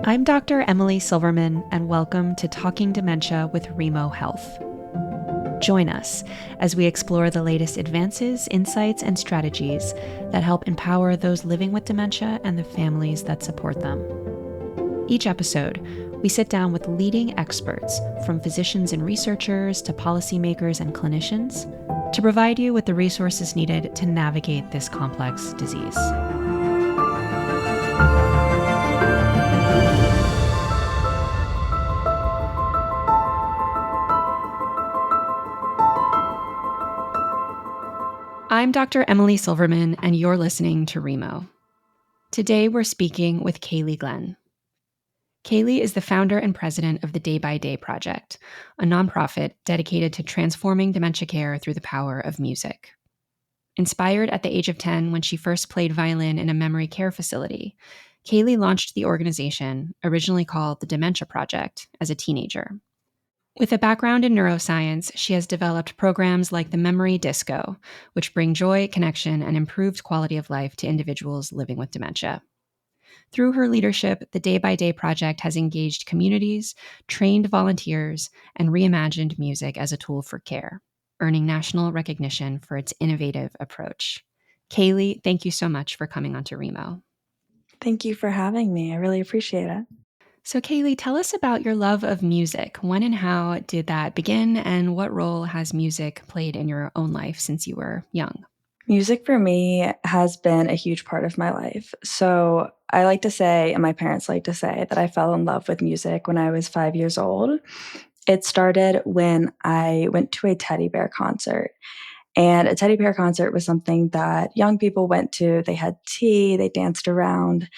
I'm Dr. Emily Silverman, and welcome to Talking Dementia with Remo Health. Join us as we explore the latest advances, insights, and strategies that help empower those living with dementia and the families that support them. Each episode, we sit down with leading experts, from physicians and researchers to policymakers and clinicians, to provide you with the resources needed to navigate this complex disease. I'm Dr. Emily Silverman, and you're listening to Remo. Today, we're speaking with Kaylie Glenn. Kaylie is the founder and president of the Day by Day Project, a nonprofit dedicated to transforming dementia care through the power of music. Inspired at the age of 10 when she first played violin in a memory care facility, Kaylie launched the organization, originally called the Dementia Project, as a teenager. With a background in neuroscience, she has developed programs like the Memory Disco, which bring joy, connection, and improved quality of life to individuals living with dementia. Through her leadership, the Day by Day Project has engaged communities, trained volunteers, and reimagined music as a tool for care, earning national recognition for its innovative approach. Kaylie, thank you so much for coming onto Remo. Thank you for having me. I really appreciate it. So Kaylie, tell us about your love of music. When and how did that begin, and what role has music played in your own life since you were young? Music for me has been a huge part of my life. So I like to say, and my parents like to say, that I fell in love with music when I was 5 years old. It started when I went to a teddy bear concert. And a teddy bear concert was something that young people went to. They had tea, they danced around,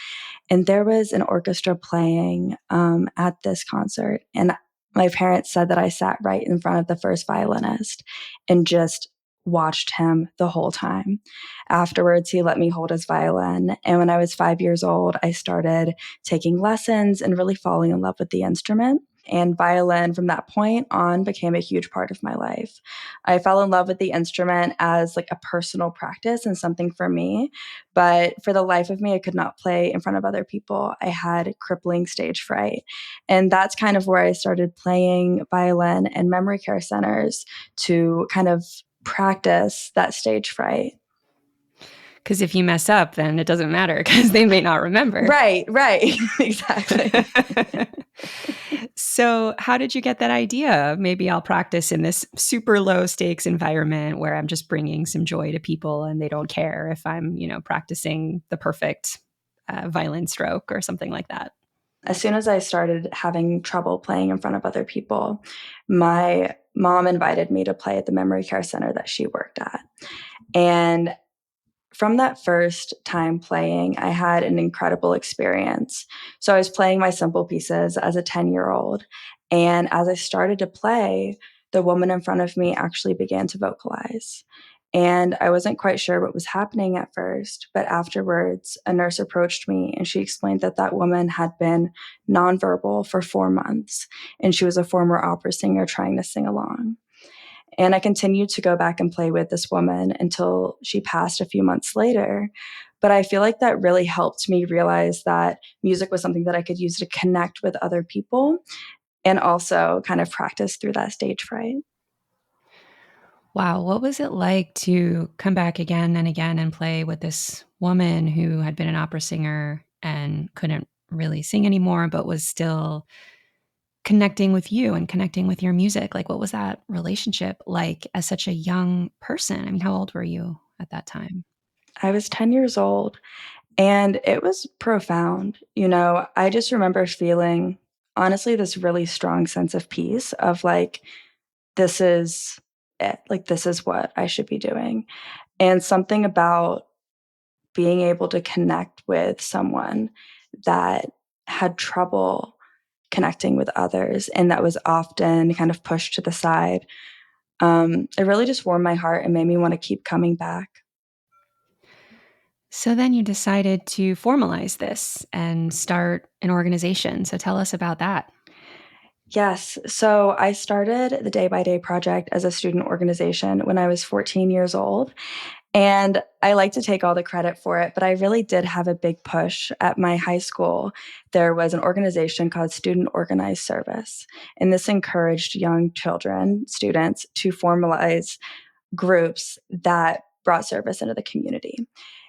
and there was an orchestra playing at this concert. And my parents said that I sat right in front of the first violinist and just watched him the whole time. Afterwards, he let me hold his violin. And when I was 5 years old, I started taking lessons and really falling in love with the instrument. And violin from that point on became a huge part of my life. I fell in love with the instrument as like a personal practice and something for me. But for the life of me, I could not play in front of other people. I had crippling stage fright. And that's kind of where I started playing violin in memory care centers to kind of practice that stage fright. Because if you mess up, then it doesn't matter because they may not remember. Right, exactly. So how did you get that idea? Maybe I'll practice in this super low stakes environment where I'm just bringing some joy to people and they don't care if I'm, practicing the perfect violin stroke or something like that. As soon as I started having trouble playing in front of other people, my mom invited me to play at the memory care center that she worked at. And from that first time playing, I had an incredible experience. So I was playing my simple pieces as a 10-year-old. And as I started to play, the woman in front of me actually began to vocalize. And I wasn't quite sure what was happening at first, but afterwards, a nurse approached me and she explained that that woman had been nonverbal for 4 months, and she was a former opera singer trying to sing along. And I continued to go back and play with this woman until she passed a few months later. But I feel like that really helped me realize that music was something that I could use to connect with other people and also kind of practice through that stage fright. Wow. What was it like to come back again and again and play with this woman who had been an opera singer and couldn't really sing anymore, but was still connecting with you and connecting with your music? Like, what was that relationship like as such a young person? I mean, how old were you at that time? I was 10 years old and it was profound. I just remember feeling, honestly, this really strong sense of peace of like, this is it. Like, this is what I should be doing. And something about being able to connect with someone that had trouble connecting with others and that was often kind of pushed to the side. It really just warmed my heart and made me want to keep coming back. So then you decided to formalize this and start an organization. So tell us about that. Yes. So I started the Day by Day Project as a student organization when I was 14 years old. And I like to take all the credit for it, but I really did have a big push at my high school. There was an organization called Student Organized Service, and this encouraged young children, students, to formalize groups that brought service into the community.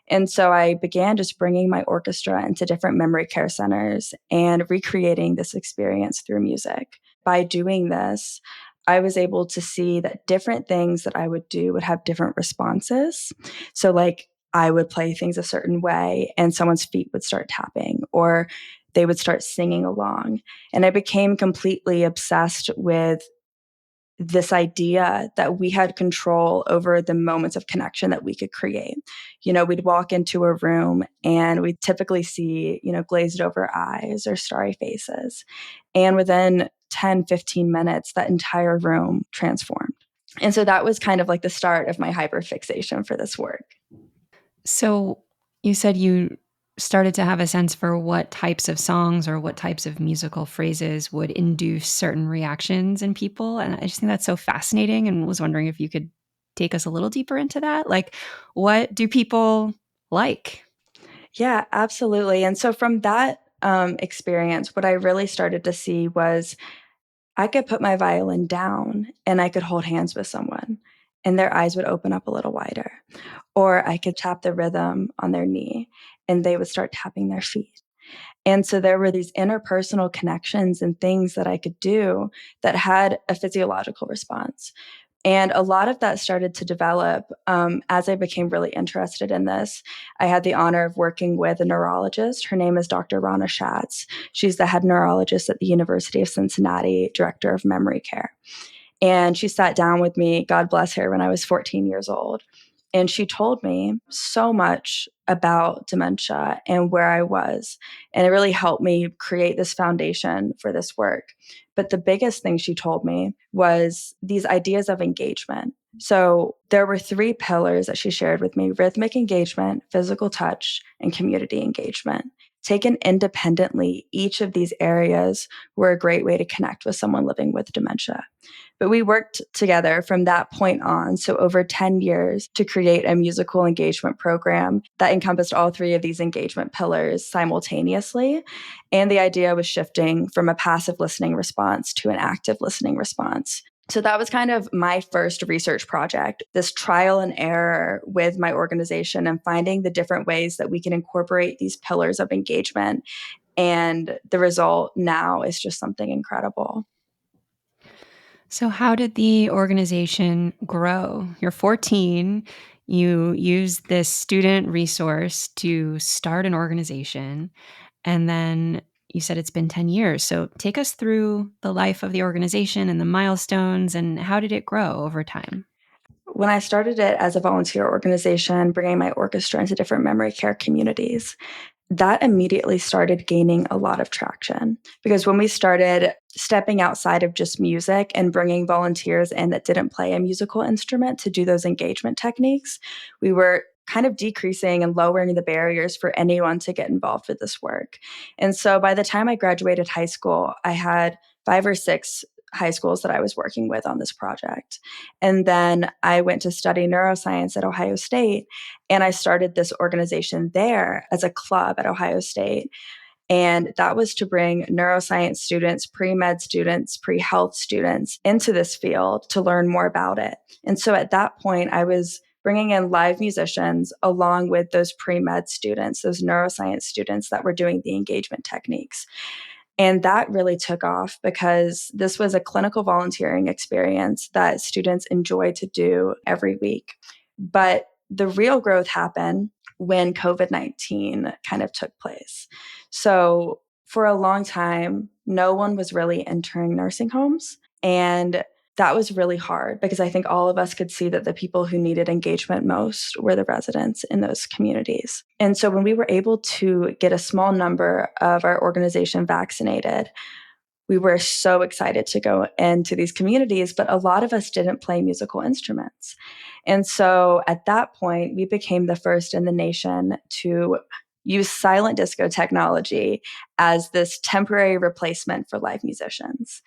And so I began just bringing my orchestra into different memory care centers and recreating this experience through music. By doing this, I was able to see that different things that I would do would have different responses. So, like, I would play things a certain way and someone's feet would start tapping or they would start singing along. And I became completely obsessed with this idea that we had control over the moments of connection that we could create. We'd walk into a room and we'd typically see, glazed over eyes or starry faces. And within 10, 15 minutes, that entire room transformed. And so that was kind of like the start of my hyperfixation for this work. So you said you started to have a sense for what types of songs or what types of musical phrases would induce certain reactions in people. And I just think that's so fascinating and was wondering if you could take us a little deeper into that. Like, what do people like? Yeah, absolutely. And so from that experience, what I really started to see was I could put my violin down and I could hold hands with someone and their eyes would open up a little wider. Or I could tap the rhythm on their knee and they would start tapping their feet. And so there were these interpersonal connections and things that I could do that had a physiological response. And a lot of that started to develop as I became really interested in this. I had the honor of working with a neurologist. Her name is Dr. Rana Schatz. She's the head neurologist at the University of Cincinnati, director of memory care. And she sat down with me, God bless her, when I was 14 years old. And she told me so much about dementia and where I was. And it really helped me create this foundation for this work. But the biggest thing she told me was these ideas of engagement. So there were three pillars that she shared with me: rhythmic engagement, physical touch, and community engagement. Taken independently, each of these areas were a great way to connect with someone living with dementia. But we worked together from that point on, so over 10 years, to create a musical engagement program that encompassed all three of these engagement pillars simultaneously. And the idea was shifting from a passive listening response to an active listening response. So that was kind of my first research project, this trial and error with my organization and finding the different ways that we can incorporate these pillars of engagement. And the result now is just something incredible. So, how did the organization grow? You're 14. You used this student resource to start an organization. And then you said it's been 10 years. So, take us through the life of the organization and the milestones and how did it grow over time? When I started it as a volunteer organization, bringing my orchestra into different memory care communities, that immediately started gaining a lot of traction because when we started stepping outside of just music and bringing volunteers in that didn't play a musical instrument to do those engagement techniques, we were kind of decreasing and lowering the barriers for anyone to get involved with this work. And so by the time I graduated high school, I had 5 or 6 high schools that I was working with on this project. And then I went to study neuroscience at Ohio State, and I started this organization there as a club at Ohio State. And that was to bring neuroscience students, pre med students, pre health students into this field to learn more about it. And so at that point, I was bringing in live musicians along with those pre med students, those neuroscience students that were doing the engagement techniques. And that really took off because this was a clinical volunteering experience that students enjoy to do every week. But the real growth happened when COVID-19 kind of took place. So for a long time, no one was really entering nursing homes. And that was really hard because I think all of us could see that the people who needed engagement most were the residents in those communities. And so when we were able to get a small number of our organization vaccinated, we were so excited to go into these communities, but a lot of us didn't play musical instruments. And so at that point, we became the first in the nation to use silent disco technology as this temporary replacement for live musicians.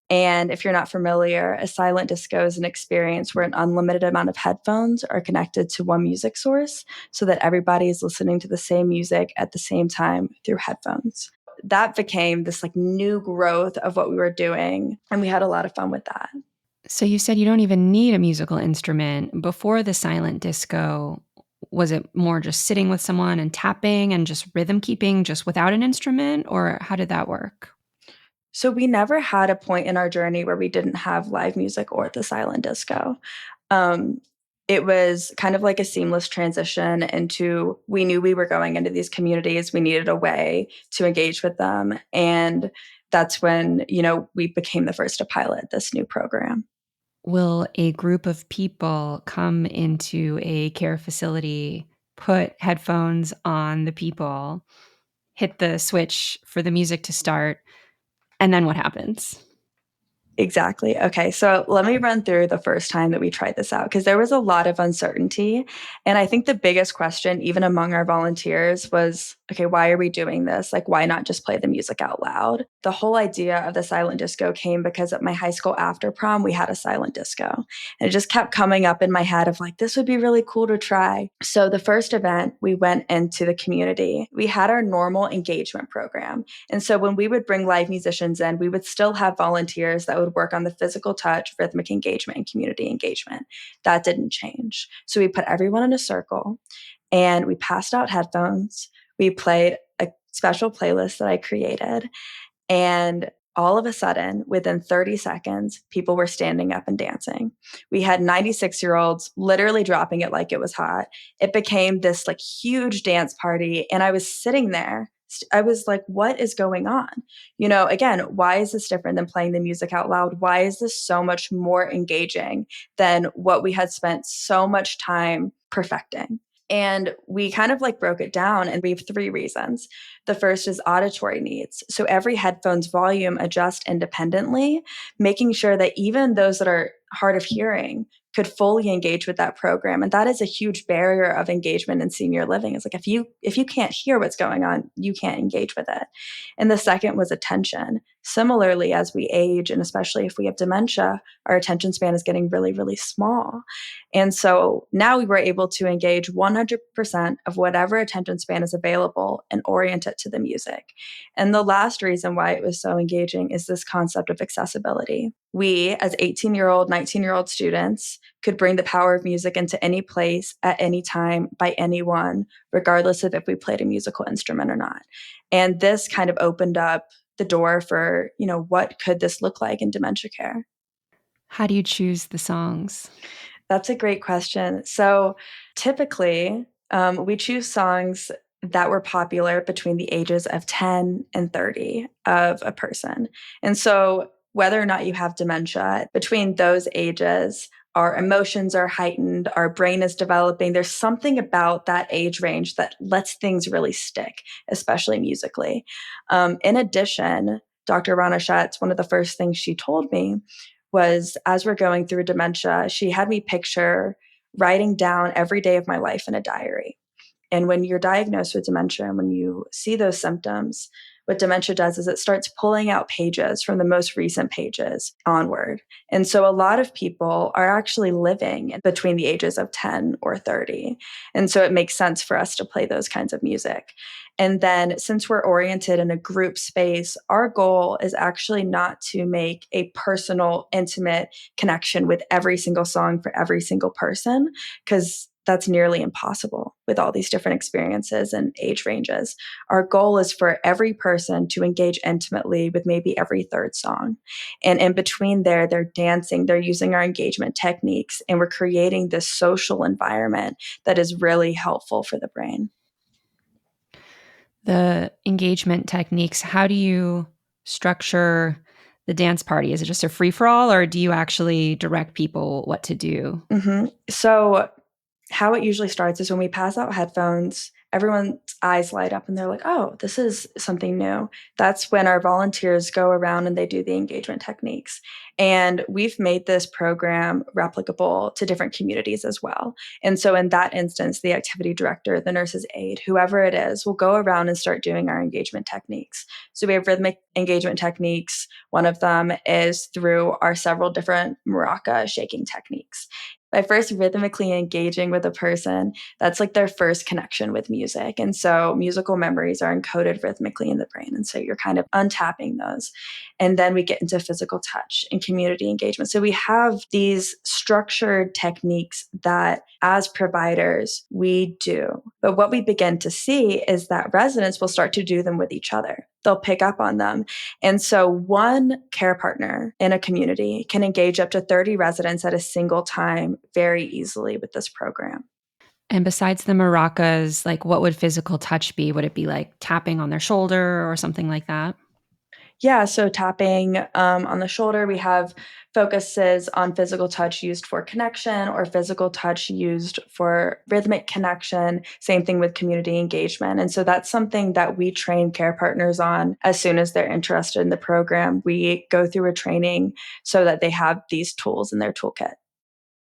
And if you're not familiar, a silent disco is an experience where an unlimited amount of headphones are connected to one music source so that everybody is listening to the same music at the same time through headphones. That became this like new growth of what we were doing, and we had a lot of fun with that. So you said you don't even need a musical instrument. Before the silent disco, was it more just sitting with someone and tapping and just rhythm keeping just without an instrument? Or how did that work? So we never had a point in our journey where we didn't have live music or the silent disco. Um, it was kind of like a seamless transition into we knew we were going into these communities. We needed a way to engage with them. And that's when, we became the first to pilot this new program. Will a group of people come into a care facility, put headphones on the people, hit the switch for the music to start, and then what happens? Exactly. Okay. So let me run through the first time that we tried this out because there was a lot of uncertainty. And I think the biggest question, even among our volunteers, was okay, why are we doing this? Like, why not just play the music out loud? The whole idea of the silent disco came because at my high school after prom, we had a silent disco. And it just kept coming up in my head of like, this would be really cool to try. So the first event, we went into the community. We had our normal engagement program. And so when we would bring live musicians in, we would still have volunteers that would work on the physical touch, rhythmic engagement, and community engagement. That didn't change. So we put everyone in a circle and we passed out headphones. We played a special playlist that I created. And all of a sudden, within 30 seconds, people were standing up and dancing. We had 96-year-olds literally dropping it like it was hot. It became this like huge dance party. And I was sitting there. I was like, what is going on? Again, why is this different than playing the music out loud? Why is this so much more engaging than what we had spent so much time perfecting? And we kind of like broke it down, and we have three reasons. The first is auditory needs. So every headphone's volume adjusts independently, making sure that even those that are hard of hearing could fully engage with that program. And that is a huge barrier of engagement in senior living. It's like if you can't hear what's going on, you can't engage with it. And the second was attention. Similarly, as we age, and especially if we have dementia, our attention span is getting really, really small. And so now we were able to engage 100% of whatever attention span is available and orient it to the music. And the last reason why it was so engaging is this concept of accessibility. We, as 18-year-old, 19-year-old students, could bring the power of music into any place at any time by anyone, regardless of if we played a musical instrument or not. And this kind of opened up the door for, what could this look like in dementia care? How do you choose the songs? That's a great question. So typically, we choose songs that were popular between the ages of 10 and 30 of a person. And so, whether or not you have dementia, between those ages, our emotions are heightened, our brain is developing. There's something about that age range that lets things really stick, especially musically. In addition, Dr. Rana Schatz, one of the first things she told me was as we're going through dementia, she had me picture writing down every day of my life in a diary. And when you're diagnosed with dementia and when you see those symptoms, what dementia does is it starts pulling out pages from the most recent pages onward. And so a lot of people are actually living between the ages of 10 or 30. And so it makes sense for us to play those kinds of music. And then since we're oriented in a group space, our goal is actually not to make a personal, intimate connection with every single song for every single person, because that's nearly impossible with all these different experiences and age ranges. Our goal is for every person to engage intimately with maybe every third song. And in between there, they're dancing, they're using our engagement techniques, and we're creating this social environment that is really helpful for the brain. The engagement techniques, how do you structure the dance party? Is it just a free for all, or do you actually direct people what to do? So how it usually starts is when we pass out headphones, everyone's eyes light up and they're like, oh, this is something new. That's when our volunteers go around and they do the engagement techniques. And we've made this program replicable to different communities as well. And so in that instance, the activity director, the nurse's aide, whoever it is, will go around and start doing our engagement techniques. So we have rhythmic engagement techniques. One of them is through our several different maraca shaking techniques. By first rhythmically engaging with a person, that's like their first connection with music. And so musical memories are encoded rhythmically in the brain. And so you're kind of untapping those. And then we get into physical touch and community engagement. So we have these structured techniques that as providers we do. But what we begin to see is that residents will start to do them with each other. They'll pick up on them. And so one care partner in a community can engage up to 30 residents at a single time very easily with this program. And besides the maracas, like what would physical touch be? Would it be like tapping on their shoulder or something like that? Yeah, so tapping on the shoulder, we have focuses on physical touch used for connection or physical touch used for rhythmic connection. Same thing with community engagement. And so that's something that we train care partners on as soon as they're interested in the program. We go through a training so that they have these tools in their toolkit.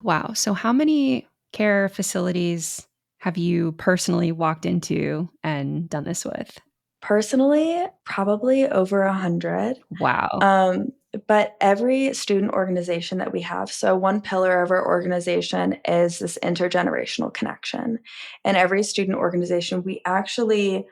Wow. So, how many care facilities have you personally walked into and done this with? Personally, probably over 100. Wow. Um, but every student organization that we have, so one pillar of our organization is this intergenerational connection. And every student organization, we actually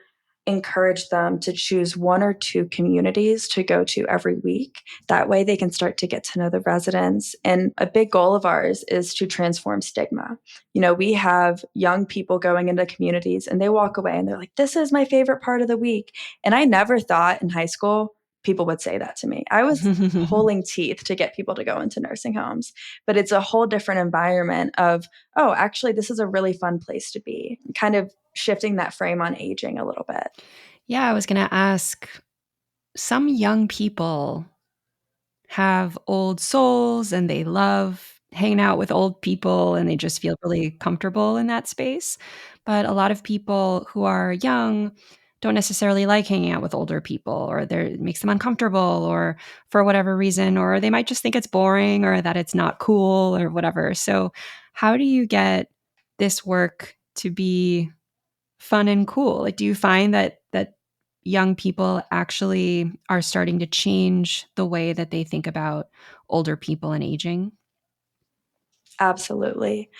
encourage them to choose one or two communities to go to every week. That way they can start to get to know the residents. And a big goal of ours is to transform stigma. You know, we have young people going into communities and they walk away and they're like, this is my favorite part of the week. And I never thought in high school people would say that to me. I was pulling teeth to get people to go into nursing homes, but it's a whole different environment of, oh, actually, this is a really fun place to be, kind of shifting that frame on aging a little bit. Yeah, I was going to ask, some young people have old souls and they love hanging out with old people and they just feel really comfortable in that space. But a lot of people who are young don't necessarily like hanging out with older people, or it makes them uncomfortable, or for whatever reason, or they might just think it's boring or that it's not cool or whatever. So, how do you get this work to be fun and cool? Like, do you find that young people actually are starting to change the way that they think about older people and aging? Absolutely.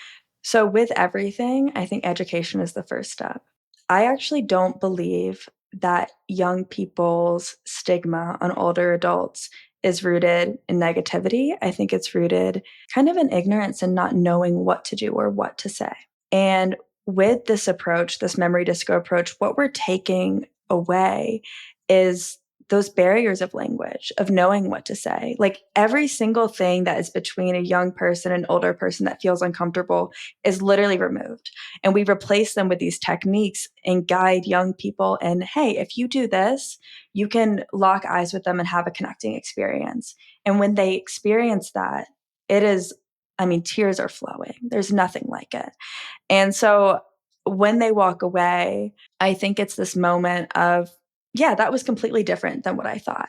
So, with everything, I think education is the first step. I actually don't believe that young people's stigma on older adults is rooted in negativity. I think it's rooted kind of in ignorance and not knowing what to do or what to say. And with this approach, this memory disco approach, what we're taking away is those barriers of language, of knowing what to say. Like every single thing that is between a young person and older person that feels uncomfortable is literally removed. And we replace them with these techniques and guide young people. And hey, if you do this, you can lock eyes with them and have a connecting experience. And when they experience that, it is, I mean, tears are flowing. There's nothing like it. And so when they walk away, I think it's this moment of, yeah, that was completely different than what I thought.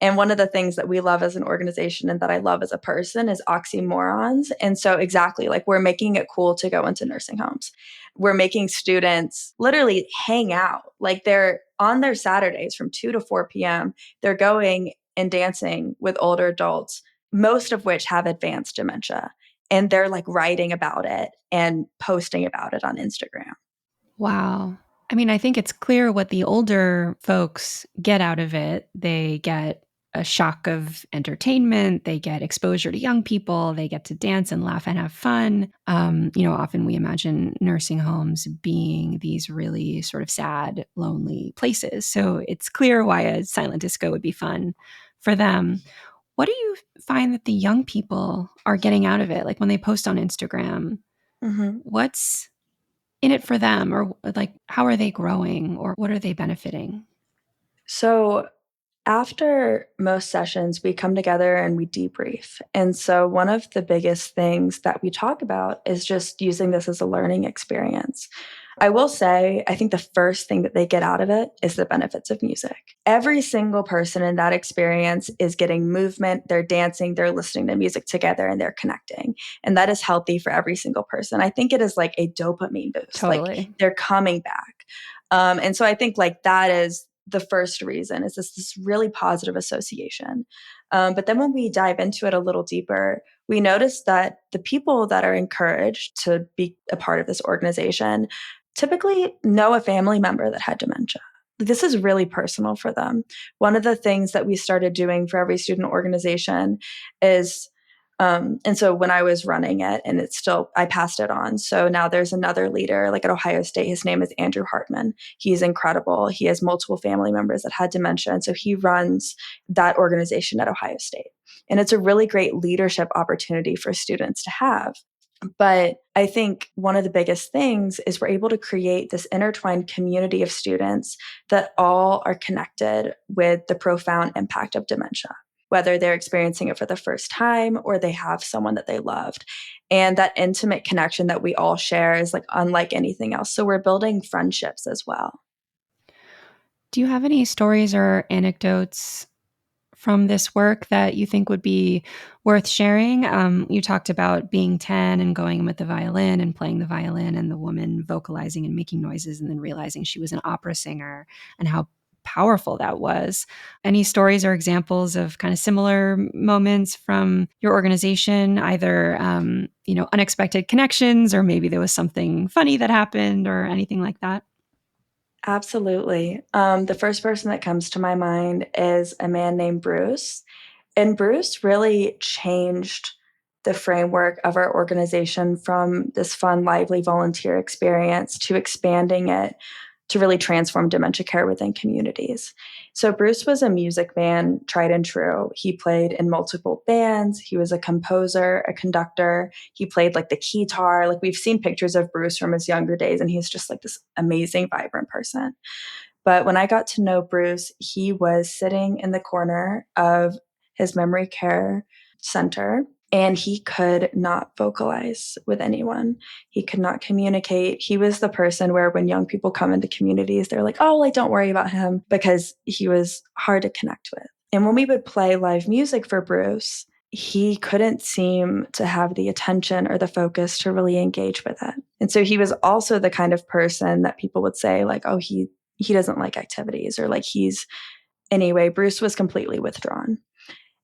And one of the things that we love as an organization and that I love as a person is oxymorons. And so, exactly, like we're making it cool to go into nursing homes. We're making students literally hang out. Like they're on their Saturdays from 2 to 4 p.m., they're going and dancing with older adults, most of which have advanced dementia. And they're like writing about it and posting about it on Instagram. Wow. I mean, I think it's clear what the older folks get out of it. They get a shock of entertainment. They get exposure to young people. They get to dance and laugh and have fun. Often we imagine nursing homes being these really sort of sad, lonely places. So it's clear why a silent disco would be fun for them. What do you find that the young people are getting out of it? Like when they post on Instagram, Mhm. what's in it for them, or like how are they growing, or what are they benefiting? So after most sessions, we come together and we debrief. And so, one of the biggest things that we talk about is just using this as a learning experience. I will say, I think the first thing that they get out of it is the benefits of music. Every single person in that experience is getting movement, they're dancing, they're listening to music together, and they're connecting. And that is healthy for every single person. I think it is like a dopamine boost. Like Totally. they're coming back. And so I think like that is the first reason is this really positive association. But then when we dive into it a little deeper, we notice that the people that are encouraged to be a part of this organization typically know a family member that had dementia. This is really personal for them. One of the things that we started doing for every student organization is, and so when I was running it, and it's still, I passed it on. So now there's another leader, like at Ohio State. His name is Andrew Hartman. He's incredible. He has multiple family members that had dementia. And so he runs that organization at Ohio State. And it's a really great leadership opportunity for students to have. But I think one of the biggest things is we're able to create this intertwined community of students that all are connected with the profound impact of dementia, whether they're experiencing it for the first time or they have someone that they loved. And that intimate connection that we all share is like unlike anything else. So we're building friendships as well. Do you have any stories or anecdotes from this work that you think would be worth sharing? You talked about being 10 and going in with the violin and playing the violin and the woman vocalizing and making noises and then realizing she was an opera singer and how powerful that was. Any stories or examples of kind of similar moments from your organization, either, unexpected connections, or maybe there was something funny that happened or anything like that? Absolutely. The first person that comes to my mind is a man named Bruce. And Bruce really changed the framework of our organization from this fun, lively volunteer experience to expanding it to really transform dementia care within communities. So Bruce was a music man, tried and true. He played in multiple bands. He was a composer, a conductor. He played like the keytar. Like we've seen pictures of Bruce from his younger days, and he's just like this amazing, vibrant person. But when I got to know Bruce, he was sitting in the corner of his memory care center and he could not vocalize with anyone. He could not communicate. He was the person where when young people come into communities, they're like, oh, like, don't worry about him because he was hard to connect with. And when we would play live music for Bruce, he couldn't seem to have the attention or the focus to really engage with it. And so he was also the kind of person that people would say, like, oh, he doesn't like activities or like anyway, Bruce was completely withdrawn.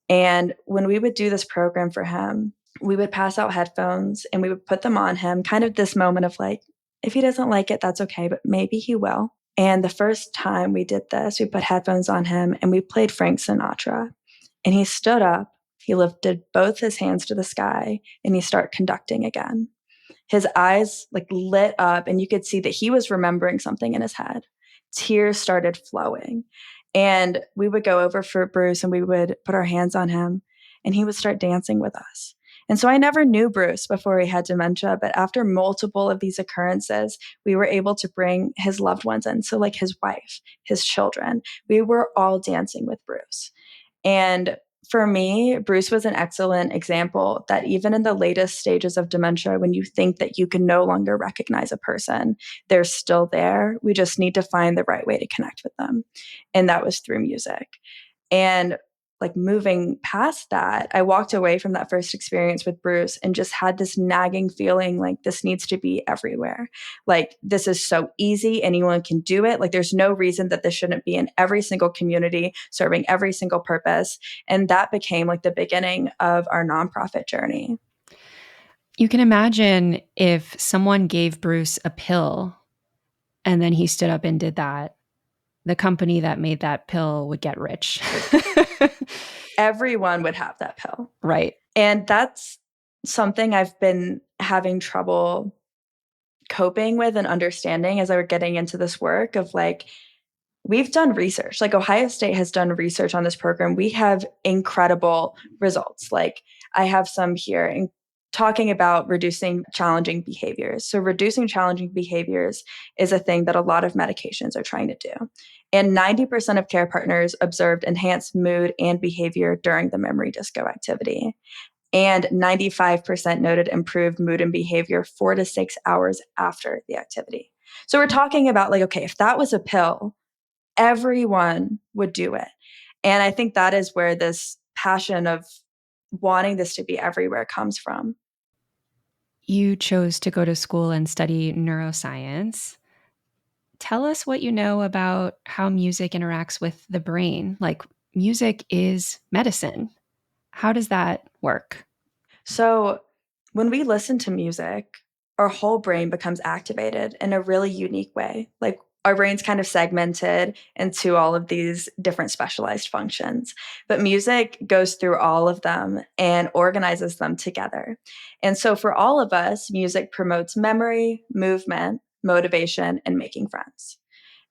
And when we would do this program for him, we would pass out headphones and we would put them on him, kind of this moment of like, if he doesn't like it, that's okay, but maybe he will. And the first time we did this, we put headphones on him and we played Frank Sinatra. And he stood up, he lifted both his hands to the sky, and he started conducting again. His eyes like lit up and you could see that he was remembering something in his head. Tears started flowing. And we would go over for Bruce and we would put our hands on him and he would start dancing with us. And so I never knew Bruce before he had dementia, but after multiple of these occurrences, we were able to bring his loved ones in. So like his wife, his children, we were all dancing with Bruce. And for me, Bruce was an excellent example that even in the latest stages of dementia, when you think that you can no longer recognize a person, they're still there. We just need to find the right way to connect with them. And that was through music. And like moving past that, I walked away from that first experience with Bruce and just had this nagging feeling like this needs to be everywhere. Like this is so easy, anyone can do it. Like there's no reason that this shouldn't be in every single community, serving every single purpose. And that became like the beginning of our nonprofit journey. You can imagine if someone gave Bruce a pill and then he stood up and did that, the company that made that pill would get rich. Everyone would have that pill. Right. And that's something I've been having trouble coping with and understanding as I were getting into this work of like, we've done research. Like Ohio State has done research on this program. We have incredible results. Like I have some here in talking about reducing challenging behaviors. So reducing challenging behaviors is a thing that a lot of medications are trying to do. And 90% of care partners observed enhanced mood and behavior during the memory disco activity. And 95% noted improved mood and behavior 4 to 6 hours after the activity. So we're talking about like, okay, if that was a pill, everyone would do it. And I think that is where this passion of wanting this to be everywhere comes from. You chose to go to school and study neuroscience. Tell us what you know about how music interacts with the brain. Like, music is medicine. How does that work? So when we listen to music, our whole brain becomes activated in a really unique way. Like our brain's kind of segmented into all of these different specialized functions, but music goes through all of them and organizes them together. And so for all of us, music promotes memory, movement, motivation, and making friends.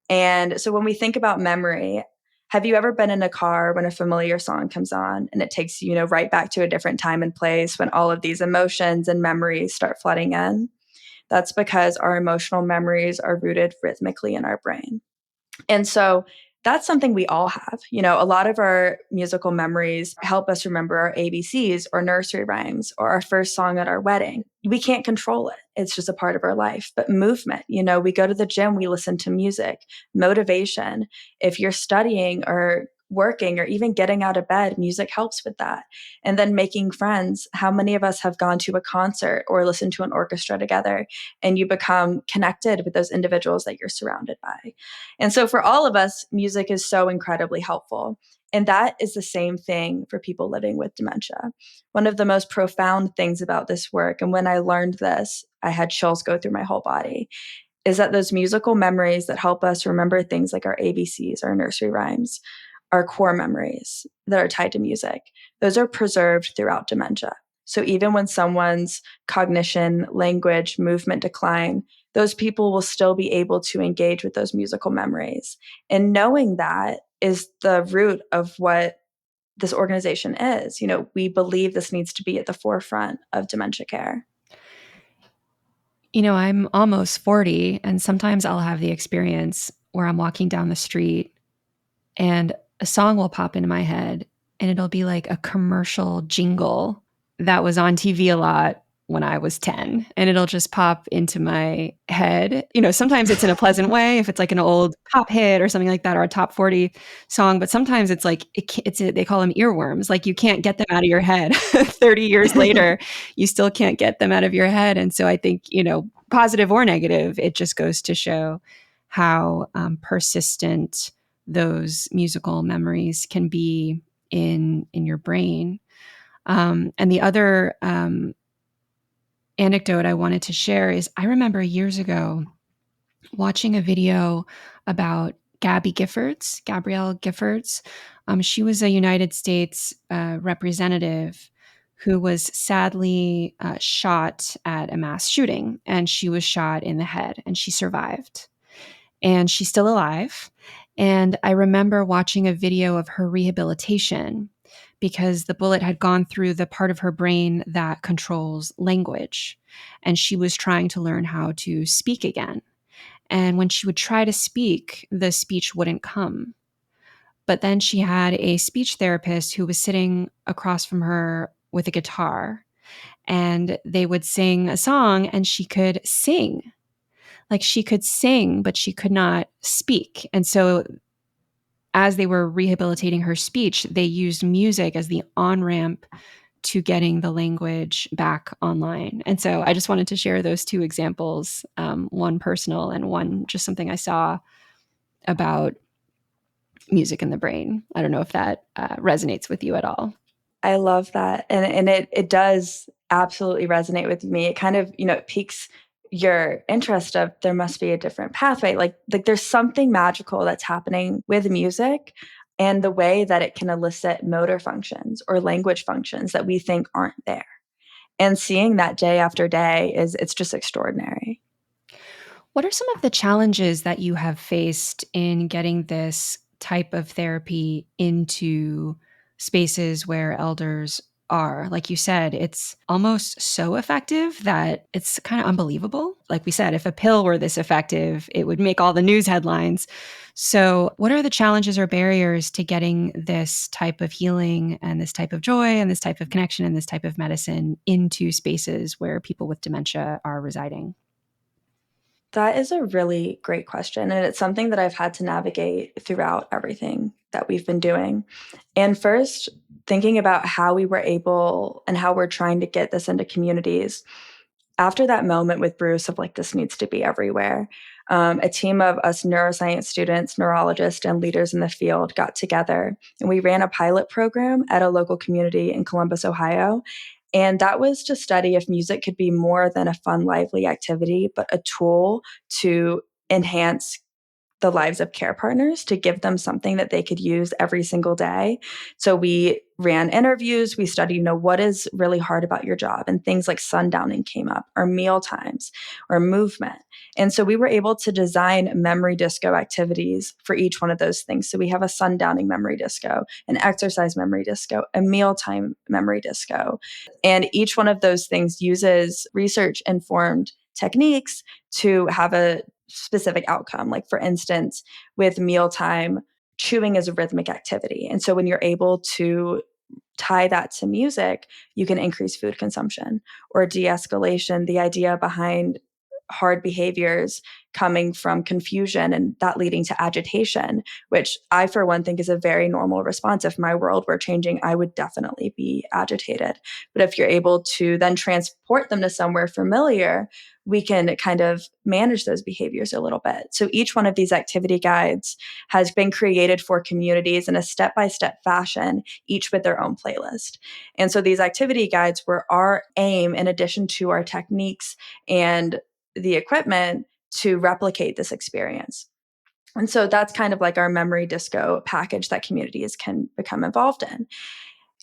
And so when we think about memory, have you ever been in a car when a familiar song comes on and it takes you, right back to a different time and place when all of these emotions and memories start flooding in? That's because our emotional memories are rooted rhythmically in our brain. And so that's something we all have. A lot of our musical memories help us remember our ABCs or nursery rhymes or our first song at our wedding. We can't control it. It's just a part of our life. But movement, we go to the gym, we listen to music, motivation. If you're studying or working or even getting out of bed, music helps with that. And then making friends. How many of us have gone to a concert or listened to an orchestra together and you become connected with those individuals that you're surrounded by? And so for all of us, music is so incredibly helpful. And that is the same thing for people living with dementia. One of the most profound things about this work, and when I learned this, I had chills go through my whole body, is that those musical memories that help us remember things like our ABCs, our nursery rhymes, our core memories that are tied to music, those are preserved throughout dementia. So even when someone's cognition, language, movement decline, those people will still be able to engage with those musical memories. And knowing that is the root of what this organization is. We believe this needs to be at the forefront of dementia care. I'm almost 40, and sometimes I'll have the experience where I'm walking down the street and a song will pop into my head, and it'll be like a commercial jingle that was on TV a lot when I was 10, and it'll just pop into my head. Sometimes it's in a pleasant way if it's like an old pop hit or something like that, or a top 40 song, but sometimes it's like they call them earworms. Like you can't get them out of your head 30 years later. You still can't get them out of your head. And so I think, positive or negative, it just goes to show how persistent those musical memories can be in your brain. And the other anecdote I wanted to share is I remember years ago watching a video about Gabrielle Giffords. She was a United States representative who was sadly shot at a mass shooting, and she was shot in the head, and she survived. And she's still alive. And I remember watching a video of her rehabilitation because the bullet had gone through the part of her brain that controls language. And she was trying to learn how to speak again. And when she would try to speak, the speech wouldn't come. But then she had a speech therapist who was sitting across from her with a guitar, and they would sing a song and she could sing. Like she could sing, but she could not speak. And so as they were rehabilitating her speech, they used music as the on ramp to getting the language back online. And so I just wanted to share those two examples, one personal and one just something I saw about music in the brain. I don't know if that resonates with you at all. I love that. And it does absolutely resonate with me. It kind of, it piques your interest of there must be a different pathway. Like there's something magical that's happening with music and the way that it can elicit motor functions or language functions that we think aren't there. And seeing that day after day it's just extraordinary. What are some of the challenges that you have faced in getting this type of therapy into spaces where elders are? Like you said, it's almost so effective that it's kind of unbelievable. Like we said, if a pill were this effective, it would make all the news headlines. So, what are the challenges or barriers to getting this type of healing and this type of joy and this type of connection and this type of medicine into spaces where people with dementia are residing? That is a really great question, and it's something that I've had to navigate throughout everything that we've been doing. And first, thinking about how we were able and how we're trying to get this into communities. After that moment with Bruce of like, this needs to be everywhere, a team of us neuroscience students, neurologists, and leaders in the field got together and we ran a pilot program at a local community in Columbus, Ohio. And that was to study if music could be more than a fun, lively activity, but a tool to enhance the lives of care partners, to give them something that they could use every single day. So we ran interviews, we studied, what is really hard about your job? And things like sundowning came up, or meal times, or movement. And so we were able to design memory disco activities for each one of those things. So we have a sundowning memory disco, an exercise memory disco, a mealtime memory disco. And each one of those things uses research informed techniques to have a specific outcome. Like, for instance, with mealtime, chewing is a rhythmic activity. And so when you're able to tie that to music, you can increase food consumption. Or de escalation, the idea behind hard behaviors coming from confusion and that leading to agitation, which I, for one, think is a very normal response. If my world were changing, I would definitely be agitated. But if you're able to then transport them to somewhere familiar, we can kind of manage those behaviors a little bit. So each one of these activity guides has been created for communities in a step-by-step fashion, each with their own playlist. And so these activity guides were our aim, in addition to our techniques and the equipment, to replicate this experience. And so that's kind of like our memory disco package that communities can become involved in.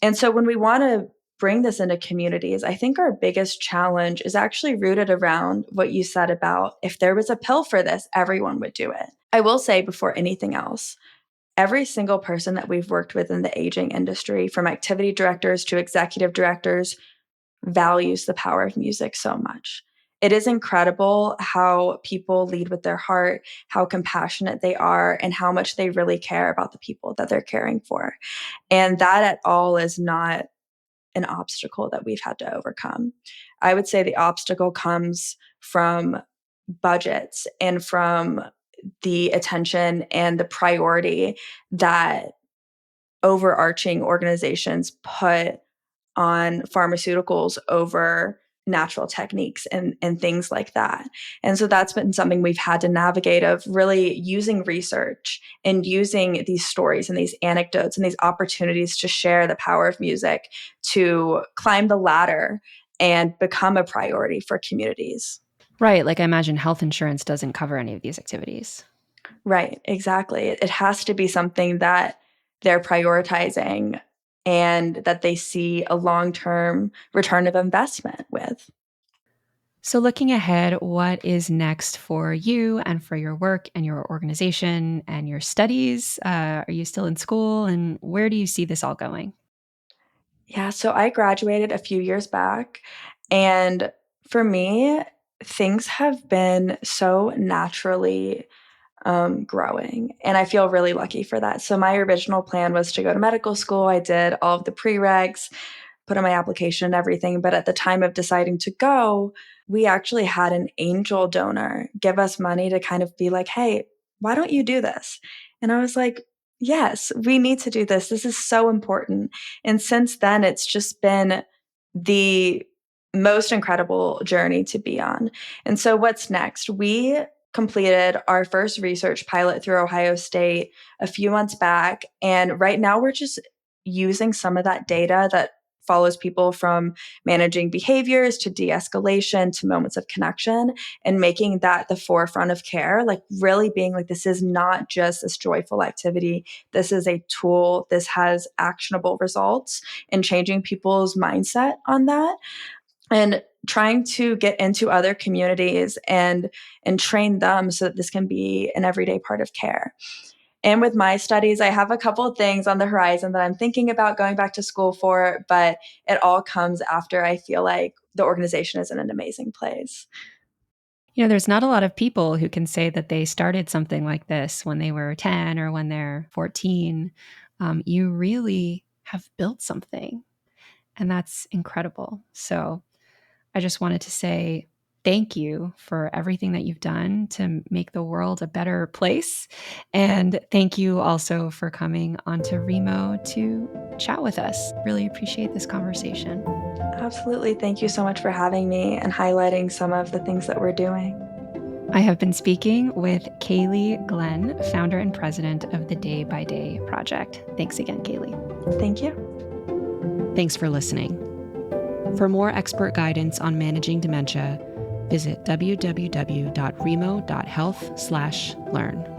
And so when we want to bring this into communities, I think our biggest challenge is actually rooted around what you said about, if there was a pill for this, everyone would do it. I will say, before anything else, every single person that we've worked with in the aging industry, from activity directors to executive directors, values the power of music so much. It is incredible how people lead with their heart, how compassionate they are, and how much they really care about the people that they're caring for. And that at all is not an obstacle that we've had to overcome. I would say the obstacle comes from budgets and from the attention and the priority that overarching organizations put on pharmaceuticals over natural techniques and things like that. And so that's been something we've had to navigate, of really using research and using these stories and these anecdotes and these opportunities to share the power of music to climb the ladder and become a priority for communities. Right. Like I imagine health insurance doesn't cover any of these activities. Right, exactly. It has to be something that they're prioritizing and that they see a long-term return of investment with. So, looking ahead, what is next for you and for your work and your organization and your studies? Are you still in school, and where do you see this all going? Yeah, so I graduated a few years back, and for me, things have been so naturally growing. And I feel really lucky for that. So my original plan was to go to medical school. I did all of the prereqs, put in my application and everything. But at the time of deciding to go, we actually had an angel donor give us money to kind of be like, hey, why don't you do this? And I was like, yes, we need to do this. This is so important. And since then, it's just been the most incredible journey to be on. And so, what's next? We completed our first research pilot through Ohio State a few months back. And right now, we're just using some of that data that follows people from managing behaviors to de escalation to moments of connection, and making that the forefront of care, like really being like, this is not just this joyful activity. This is a tool. This has actionable results, and changing people's mindset on that, and trying to get into other communities and train them so that this can be an everyday part of care. And with my studies, I have a couple of things on the horizon that I'm thinking about going back to school for, but it all comes after I feel like the organization is in an amazing place. There's not a lot of people who can say that they started something like this when they were 10 or when they're 14. You really have built something, and that's incredible. So I just wanted to say thank you for everything that you've done to make the world a better place. And thank you also for coming onto Remo to chat with us. Really appreciate this conversation. Absolutely. Thank you so much for having me and highlighting some of the things that we're doing. I have been speaking with Kaylie Glenn, founder and president of the Day by Day Project. Thanks again, Kaylie. Thank you. Thanks for listening. For more expert guidance on managing dementia, visit www.remo.health/learn.